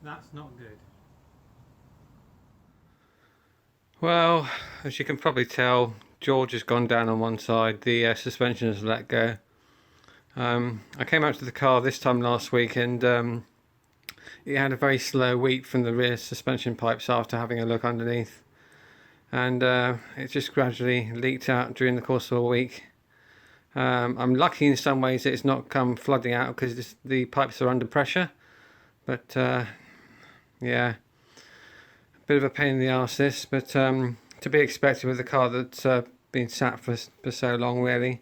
That's not good. Well, as you can probably tell, George has gone down on one side, the suspension has let go. I came out to the car this time last week and it had a very slow weep from the rear suspension pipes after having a look underneath. And it just gradually leaked out during the course of a week. I'm lucky in some ways that it's not come flooding out because the pipes are under pressure. But yeah, a bit of a pain in the arse this, but to be expected with a car that's been sat for so long really.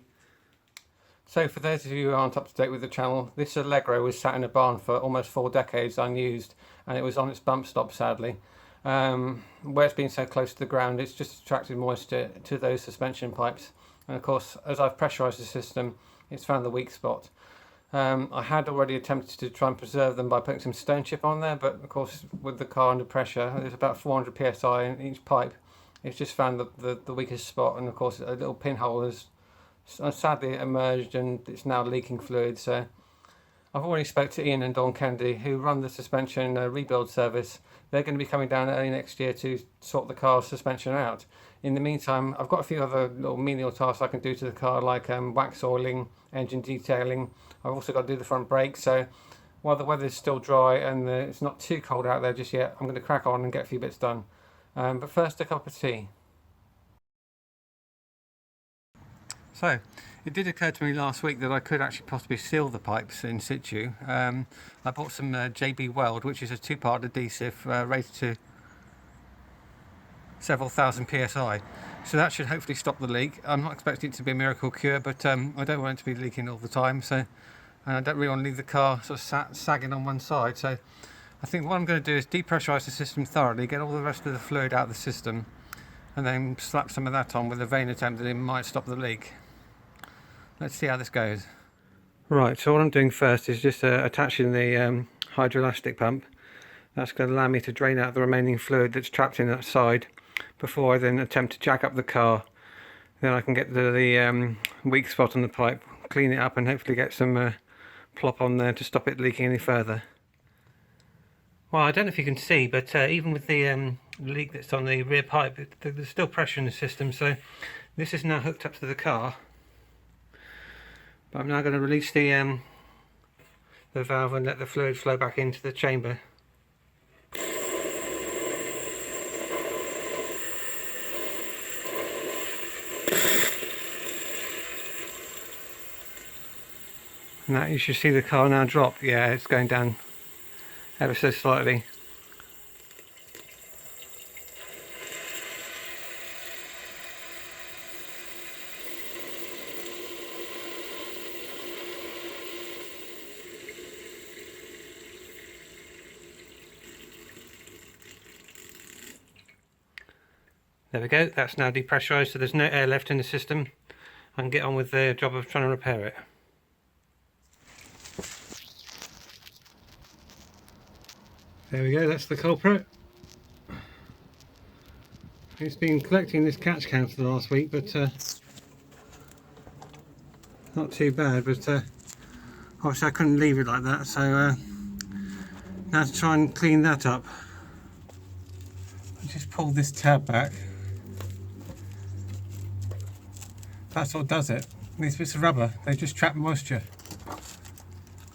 So for those of you who aren't up to date with the channel, this Allegro was sat in a barn for almost 4 decades unused, and it was on its bump stop sadly. Where it's been so close to the ground, it's just attracted moisture to those suspension pipes, and of course as I've pressurised the system, it's found the weak spot. I had already attempted to try and preserve them by putting some stone chip on there, but of course with the car under pressure, there's about 400 psi in each pipe. It's just found the weakest spot, and of course a little pinhole has sadly emerged and it's now leaking fluid. So I've already spoke to Ian and Dawn Kennedy, who run the suspension rebuild service. They're going to be coming down early next year to sort the car's suspension out. In the meantime, I've got a few other little menial tasks I can do to the car, like wax oiling, engine detailing. I've also got to do the front brakes. So while the weather's still dry and it's not too cold out there just yet, I'm going to crack on and get a few bits done. But first, a cup of tea. So, it did occur to me last week that I could actually possibly seal the pipes in situ. I bought some JB Weld, which is a 2-part adhesive rated to several thousand psi. So that should hopefully stop the leak. I'm not expecting it to be a miracle cure, but I don't want it to be leaking all the time. So, and I don't really want to leave the car sort of sagging on one side. So I think what I'm going to do is depressurise the system thoroughly, get all the rest of the fluid out of the system, and then slap some of that on with a vain attempt that it might stop the leak. Let's see how this goes. Right, so what I'm doing first is just attaching the Hydralastic pump. That's going to allow me to drain out the remaining fluid that's trapped in that side before I then attempt to jack up the car. Then I can get the weak spot on the pipe, clean it up and hopefully get some plop on there to stop it leaking any further. Well, I don't know if you can see, but even with the leak that's on the rear pipe, there's still pressure in the system, so this is now hooked up to the car. But I'm now going to release the valve and let the fluid flow back into the chamber. And that, you should see the car now drop. Yeah, it's going down ever so slightly. There we go, that's now depressurised, so there's no air left in the system. I can get on with the job of trying to repair it. There we go, that's the culprit. It's been collecting this catch can for the last week, but not too bad, but obviously I couldn't leave it like that, so now to try and clean that up. I just pulled this tab back. That's what does it. These bits of rubber, they just trap moisture.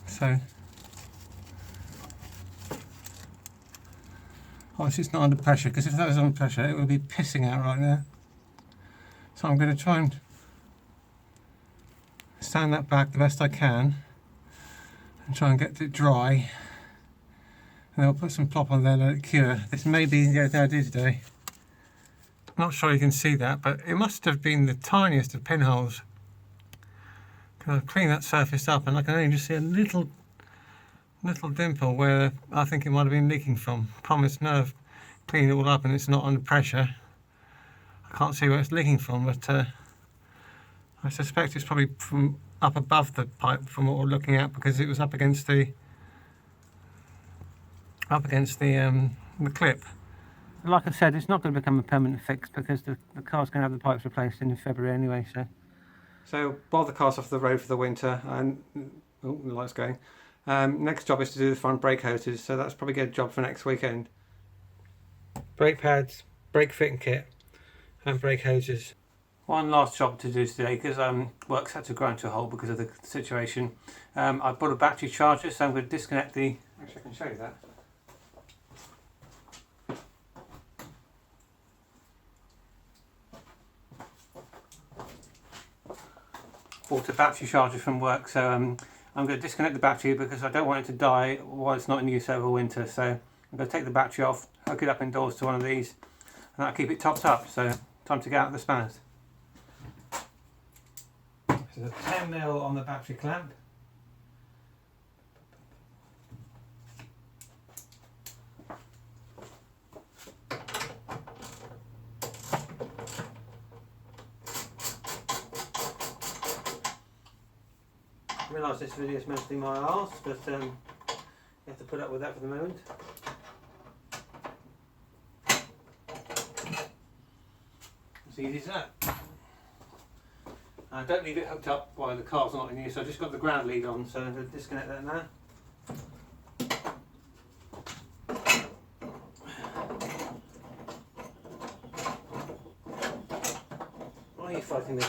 So obviously it's not under pressure, because if that was under pressure it would be pissing out right now. So I'm going to try and stand that back the best I can and try and get it dry, and then I'll put some plop on there and let it cure. This may be the only thing I do today. Not sure you can see that, but it must have been the tiniest of pinholes, because I've cleaned that surface up and I can only just see a little dimple where I think it might have been leaking from. Promise now I've cleaned it all up and it's not under pressure. I can't see where it's leaking from, but I suspect it's probably from up above the pipe from what we're looking at, because it was up against the clip. Like I said, it's not going to become a permanent fix because the car's going to have the pipes replaced in February anyway. So while the car's off the road for the winter, and oh, the light's going, Next job is to do the front brake hoses, so that's probably a job for next weekend. Brake pads, brake fitting kit and brake hoses. One last job to do today because work's had to grind to a halt because of the situation. I bought a battery charger, so I'm going to disconnect the... Actually, I can show you that. Bought a battery charger from work, so I'm going to disconnect the battery because I don't want it to die while it's not in use over winter. So I'm going to take the battery off, hook it up indoors to one of these, and that'll keep it topped up. So time to get out the spanners. So there's a 10mm on the battery clamp. I realise this video is mostly my arse, but you have to put up with that for the moment. As easy as that. Don't leave it hooked up while the car's not in use. I've just got the ground lead on, so I'm going to disconnect that now. Why are you fighting me?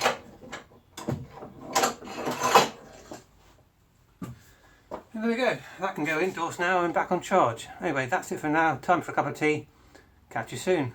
And there we go. That can go indoors now and back on charge. Anyway, that's it for now. Time for a cup of tea. Catch you soon.